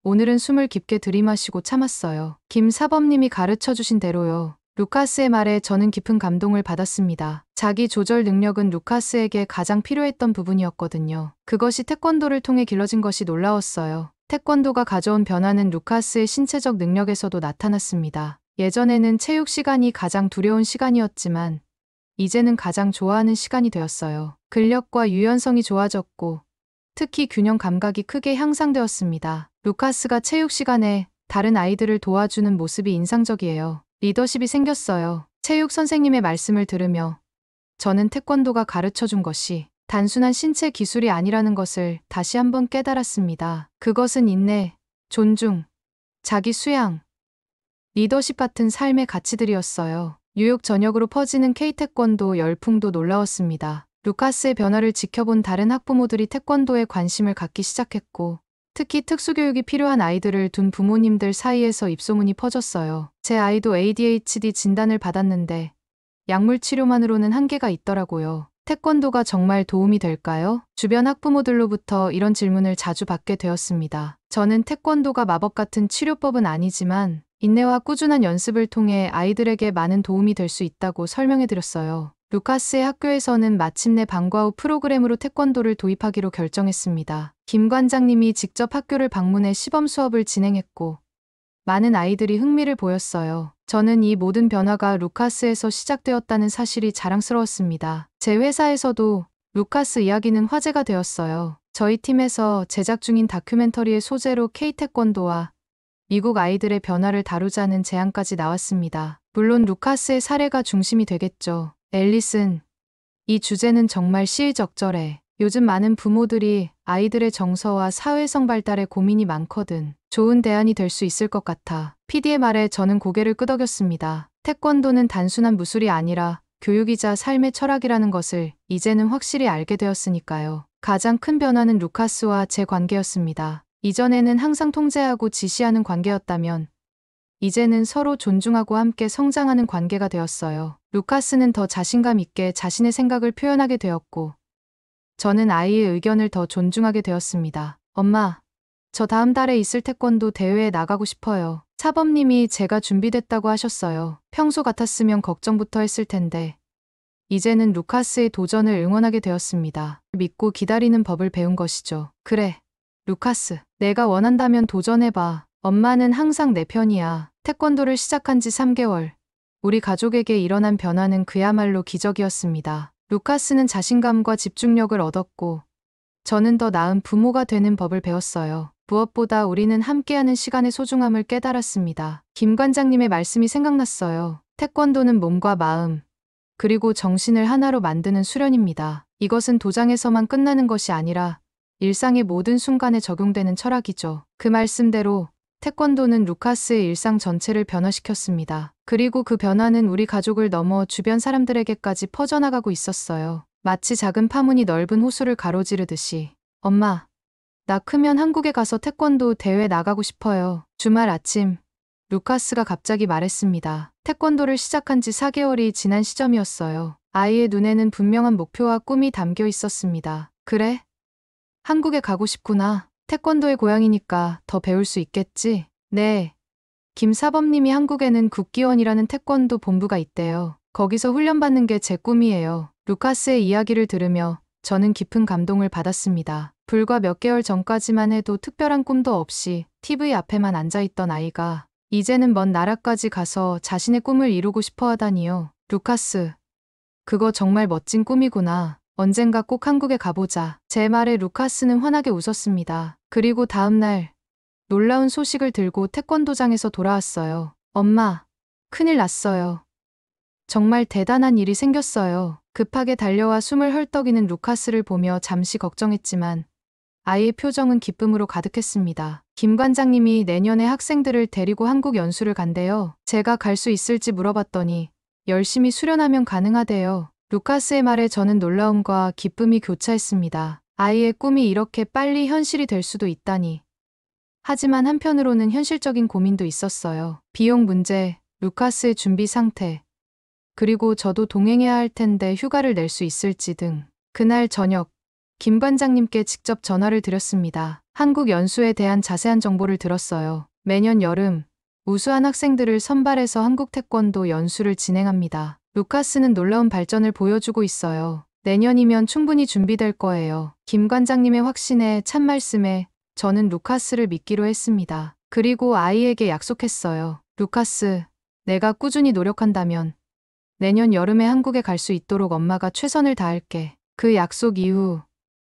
오늘은 숨을 깊게 들이마시고 참았어요. 김 사범님이 가르쳐 주신 대로요. 루카스의 말에 저는 깊은 감동을 받았습니다. 자기 조절 능력은 루카스에게 가장 필요했던 부분이었거든요. 그것이 태권도를 통해 길러진 것이 놀라웠어요. 태권도가 가져온 변화는 루카스의 신체적 능력에서도 나타났습니다. 예전에는 체육 시간이 가장 두려운 시간이었지만 이제는 가장 좋아하는 시간이 되었어요. 근력과 유연성이 좋아졌고 특히 균형 감각이 크게 향상되었습니다. 루카스가 체육 시간에 다른 아이들을 도와주는 모습이 인상적이에요. 리더십이 생겼어요. 체육 선생님의 말씀을 들으며 저는 태권도가 가르쳐준 것이 단순한 신체 기술이 아니라는 것을 다시 한번 깨달았습니다. 그것은 인내, 존중, 자기 수양, 리더십 같은 삶의 가치들이었어요. 뉴욕 전역으로 퍼지는 K태권도 열풍도 놀라웠습니다. 루카스의 변화를 지켜본 다른 학부모들이 태권도에 관심을 갖기 시작했고 특히 특수교육이 필요한 아이들을 둔 부모님들 사이에서 입소문이 퍼졌어요. 제 아이도 ADHD 진단을 받았는데 약물 치료만으로는 한계가 있더라고요. 태권도가 정말 도움이 될까요? 주변 학부모들로부터 이런 질문을 자주 받게 되었습니다. 저는 태권도가 마법 같은 치료법은 아니지만 인내와 꾸준한 연습을 통해 아이들에게 많은 도움이 될 수 있다고 설명해드렸어요. 루카스의 학교에서는 마침내 방과 후 프로그램으로 태권도를 도입하기로 결정했습니다. 김 관장님이 직접 학교를 방문해 시범 수업을 진행했고 많은 아이들이 흥미를 보였어요. 저는 이 모든 변화가 루카스에서 시작되었다는 사실이 자랑스러웠습니다. 제 회사에서도 루카스 이야기는 화제가 되었어요. 저희 팀에서 제작 중인 다큐멘터리의 소재로 K태권도와 미국 아이들의 변화를 다루자는 제안까지 나왔습니다. 물론 루카스의 사례가 중심이 되겠죠. 앨리슨, 이 주제는 정말 시의적절해. 요즘 많은 부모들이 아이들의 정서와 사회성 발달에 고민이 많거든. 좋은 대안이 될 수 있을 것 같아. PD의 말에 저는 고개를 끄덕였습니다. 태권도는 단순한 무술이 아니라 교육이자 삶의 철학이라는 것을 이제는 확실히 알게 되었으니까요. 가장 큰 변화는 루카스와 제 관계였습니다. 이전에는 항상 통제하고 지시하는 관계였다면 이제는 서로 존중하고 함께 성장하는 관계가 되었어요. 루카스는 더 자신감 있게 자신의 생각을 표현하게 되었고 저는 아이의 의견을 더 존중하게 되었습니다. 엄마, 저 다음 달에 있을 태권도 대회에 나가고 싶어요. 사범님이 제가 준비됐다고 하셨어요. 평소 같았으면 걱정부터 했을 텐데 이제는 루카스의 도전을 응원하게 되었습니다. 믿고 기다리는 법을 배운 것이죠. 그래, 루카스, 내가 원한다면 도전해봐. 엄마는 항상 내 편이야. 태권도를 시작한 지 3개월. 우리 가족에게 일어난 변화는 그야말로 기적이었습니다. 루카스는 자신감과 집중력을 얻었고 저는 더 나은 부모가 되는 법을 배웠어요. 무엇보다 우리는 함께하는 시간의 소중함을 깨달았습니다. 김 관장님의 말씀이 생각났어요. 태권도는 몸과 마음, 그리고 정신을 하나로 만드는 수련입니다. 이것은 도장에서만 끝나는 것이 아니라 일상의 모든 순간에 적용되는 철학이죠. 그 말씀대로 태권도는 루카스의 일상 전체를 변화시켰습니다. 그리고 그 변화는 우리 가족을 넘어 주변 사람들에게까지 퍼져나가고 있었어요. 마치 작은 파문이 넓은 호수를 가로지르듯이. 엄마, 나 크면 한국에 가서 태권도 대회 나가고 싶어요. 주말 아침, 루카스가 갑자기 말했습니다. 태권도를 시작한 지 4개월이 지난 시점이었어요. 아이의 눈에는 분명한 목표와 꿈이 담겨 있었습니다. 그래? 한국에 가고 싶구나. 태권도의 고향이니까 더 배울 수 있겠지? 네. 김사범님이 한국에는 국기원이라는 태권도 본부가 있대요. 거기서 훈련받는 게 제 꿈이에요. 루카스의 이야기를 들으며 저는 깊은 감동을 받았습니다. 불과 몇 개월 전까지만 해도 특별한 꿈도 없이 TV 앞에만 앉아있던 아이가 이제는 먼 나라까지 가서 자신의 꿈을 이루고 싶어 하다니요. 루카스, 그거 정말 멋진 꿈이구나. 언젠가 꼭 한국에 가보자. 제 말에 루카스는 환하게 웃었습니다. 그리고 다음 날 놀라운 소식을 들고 태권도장에서 돌아왔어요. 엄마, 큰일 났어요. 정말 대단한 일이 생겼어요. 급하게 달려와 숨을 헐떡이는 루카스를 보며 잠시 걱정했지만 아이의 표정은 기쁨으로 가득했습니다. 김 관장님이 내년에 학생들을 데리고 한국 연수를 간대요. 제가 갈 수 있을지 물어봤더니 열심히 수련하면 가능하대요. 루카스의 말에 저는 놀라움과 기쁨이 교차했습니다. 아이의 꿈이 이렇게 빨리 현실이 될 수도 있다니. 하지만 한편으로는 현실적인 고민도 있었어요. 비용 문제, 루카스의 준비 상태, 그리고 저도 동행해야 할 텐데 휴가를 낼 수 있을지 등. 그날 저녁, 김 관장님께 직접 전화를 드렸습니다. 한국 연수에 대한 자세한 정보를 들었어요. 매년 여름, 우수한 학생들을 선발해서 한국 태권도 연수를 진행합니다. 루카스는 놀라운 발전을 보여주고 있어요. 내년이면 충분히 준비될 거예요. 김 관장님의 확신에 참말씀에 저는 루카스를 믿기로 했습니다. 그리고 아이에게 약속했어요. 루카스, 내가 꾸준히 노력한다면 내년 여름에 한국에 갈 수 있도록 엄마가 최선을 다할게. 그 약속 이후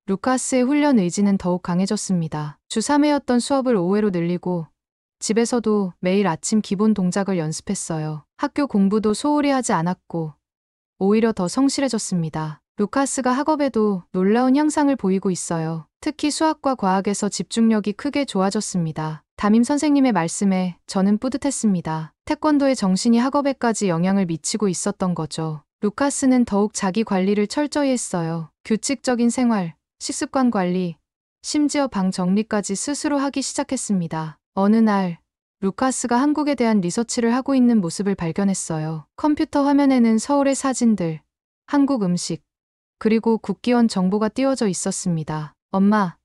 루카스의 훈련 의지는 더욱 강해졌습니다. 주 3회였던 수업을 5회로 늘리고 집에서도 매일 아침 기본 동작을 연습했어요. 학교 공부도 소홀히 하지 않았고 오히려 더 성실해졌습니다. 루카스가 학업에도 놀라운 향상을 보이고 있어요. 특히 수학과 과학에서 집중력이 크게 좋아졌습니다. 담임 선생님의 말씀에 저는 뿌듯했습니다. 태권도의 정신이 학업에까지 영향을 미치고 있었던 거죠. 루카스는 더욱 자기 관리를 철저히 했어요. 규칙적인 생활, 식습관 관리, 심지어 방 정리까지 스스로 하기 시작했습니다. 어느 날 루카스가 한국에 대한 리서치를 하고 있는 모습을 발견했어요. 컴퓨터 화면에는 서울의 사진들, 한국 음식, 그리고 국기원 정보가 띄워져 있었습니다. 엄마,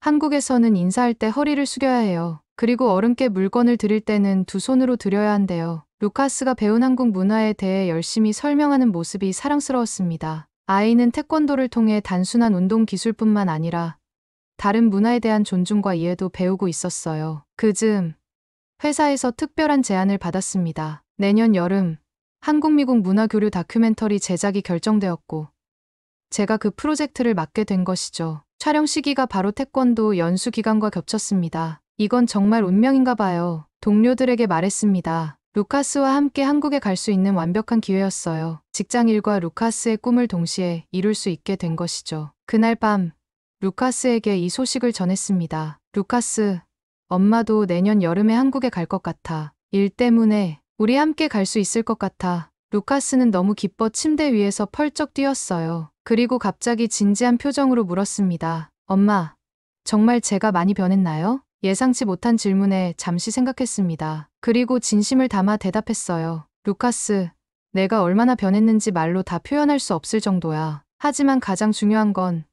한국에서는 인사할 때 허리를 숙여야 해요. 그리고 어른께 물건을 드릴 때는 두 손으로 드려야 한대요. 루카스가 배운 한국 문화에 대해 열심히 설명하는 모습이 사랑스러웠습니다. 아이는 태권도를 통해 단순한 운동 기술뿐만 아니라 다른 문화에 대한 존중과 이해도 배우고 있었어요. 그즈음 회사에서 특별한 제안을 받았습니다. 내년 여름 한국-미국 문화교류 다큐멘터리 제작이 결정되었고 제가 그 프로젝트를 맡게 된 것이죠. 촬영 시기가 바로 태권도 연수 기간과 겹쳤습니다. 이건 정말 운명인가 봐요. 동료들에게 말했습니다. 루카스와 함께 한국에 갈 수 있는 완벽한 기회였어요. 직장일과 루카스의 꿈을 동시에 이룰 수 있게 된 것이죠. 그날 밤 루카스에게 이 소식을 전했습니다. 루카스, 엄마도 내년 여름에 한국에 갈 것 같아. 일 때문에 우리 함께 갈 수 있을 것 같아. 루카스는 너무 기뻐 침대 위에서 펄쩍 뛰었어요. 그리고 갑자기 진지한 표정으로 물었습니다. 엄마, 정말 제가 많이 변했나요? 예상치 못한 질문에 잠시 생각했습니다. 그리고 진심을 담아 대답했어요. 루카스, 내가 얼마나 변했는지 말로 다 표현할 수 없을 정도야. 하지만 가장 중요한 건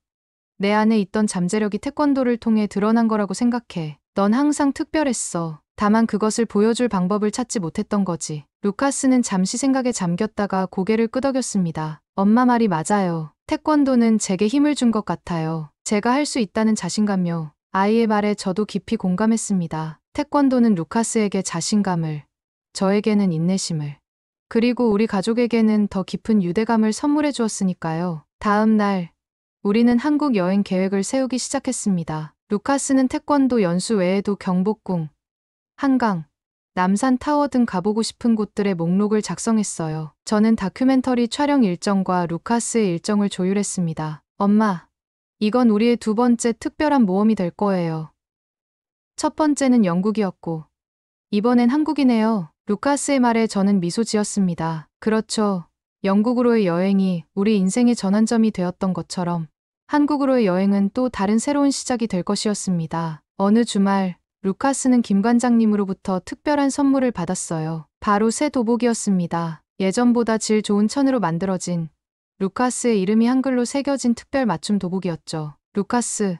내 안에 있던 잠재력이 태권도를 통해 드러난 거라고 생각해. 넌 항상 특별했어. 다만 그것을 보여줄 방법을 찾지 못했던 거지. 루카스는 잠시 생각에 잠겼다가 고개를 끄덕였습니다. 엄마 말이 맞아요. 태권도는 제게 힘을 준 것 같아요. 제가 할 수 있다는 자신감요. 아이의 말에 저도 깊이 공감했습니다. 태권도는 루카스에게 자신감을, 저에게는 인내심을, 그리고 우리 가족에게는 더 깊은 유대감을 선물해 주었으니까요. 다음 날 우리는 한국 여행 계획을 세우기 시작했습니다. 루카스는 태권도 연수 외에도 경복궁, 한강, 남산 타워 등 가보고 싶은 곳들의 목록을 작성했어요. 저는 다큐멘터리 촬영 일정과 루카스의 일정을 조율했습니다. 엄마, 이건 우리의 두 번째 특별한 모험이 될 거예요. 첫 번째는 영국이었고, 이번엔 한국이네요. 루카스의 말에 저는 미소 지었습니다. 그렇죠. 영국으로의 여행이 우리 인생의 전환점이 되었던 것처럼. 한국으로의 여행은 또 다른 새로운 시작이 될 것이었습니다. 어느 주말, 루카스는 김 관장님으로부터 특별한 선물을 받았어요. 바로 새 도복이었습니다. 예전보다 질 좋은 천으로 만들어진 루카스의 이름이 한글로 새겨진 특별 맞춤 도복이었죠. 루카스,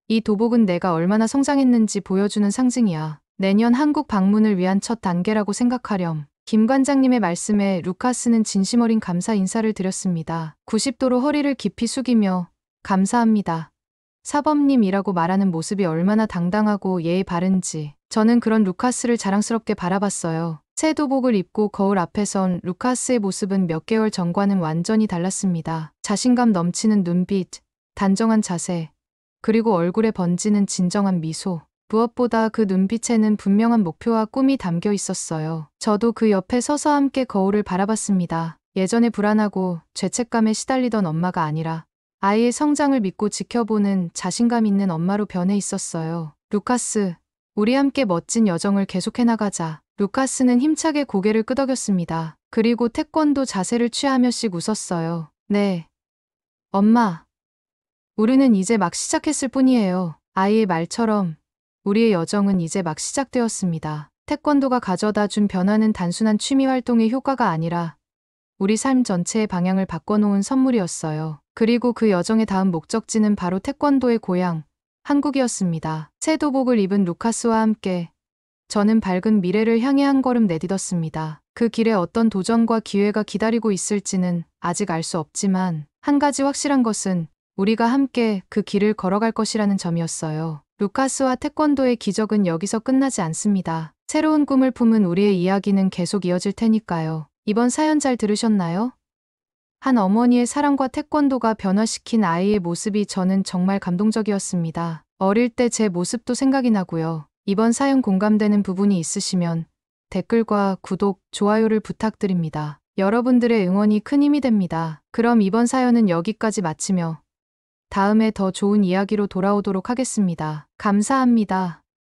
이 도복은 내가 얼마나 성장했는지 보여주는 상징이야. 내년 한국 방문을 위한 첫 단계라고 생각하렴. 김 관장님의 말씀에 루카스는 진심 어린 감사 인사를 드렸습니다. 90도로 허리를 깊이 숙이며 감사합니다. 사범님이라고 말하는 모습이 얼마나 당당하고 예의 바른지 저는 그런 루카스를 자랑스럽게 바라봤어요. 새 도복을 입고 거울 앞에 선 루카스의 모습은 몇 개월 전과는 완전히 달랐습니다. 자신감 넘치는 눈빛, 단정한 자세, 그리고 얼굴에 번지는 진정한 미소. 무엇보다 그 눈빛에는 분명한 목표와 꿈이 담겨 있었어요. 저도 그 옆에 서서 함께 거울을 바라봤습니다. 예전에 불안하고 죄책감에 시달리던 엄마가 아니라 아이의 성장을 믿고 지켜보는 자신감 있는 엄마로 변해 있었어요. 루카스, 우리 함께 멋진 여정을 계속해 나가자. 루카스는 힘차게 고개를 끄덕였습니다. 그리고 태권도 자세를 취하며씩 웃었어요. 네. 엄마. 우리는 이제 막 시작했을 뿐이에요. 아이의 말처럼 우리의 여정은 이제 막 시작되었습니다. 태권도가 가져다 준 변화는 단순한 취미 활동의 효과가 아니라 우리 삶 전체의 방향을 바꿔놓은 선물이었어요. 그리고 그 여정의 다음 목적지는 바로 태권도의 고향, 한국이었습니다. 새 도복을 입은 루카스와 함께 저는 밝은 미래를 향해 한 걸음 내딛었습니다. 그 길에 어떤 도전과 기회가 기다리고 있을지는 아직 알 수 없지만 한 가지 확실한 것은 우리가 함께 그 길을 걸어갈 것이라는 점이었어요. 루카스와 태권도의 기적은 여기서 끝나지 않습니다. 새로운 꿈을 품은 우리의 이야기는 계속 이어질 테니까요. 이번 사연 잘 들으셨나요? 한 어머니의 사랑과 태권도가 변화시킨 아이의 모습이 저는 정말 감동적이었습니다. 어릴 때 제 모습도 생각이 나고요. 이번 사연 공감되는 부분이 있으시면 댓글과 구독, 좋아요를 부탁드립니다. 여러분들의 응원이 큰 힘이 됩니다. 그럼 이번 사연은 여기까지 마치며 다음에 더 좋은 이야기로 돌아오도록 하겠습니다. 감사합니다.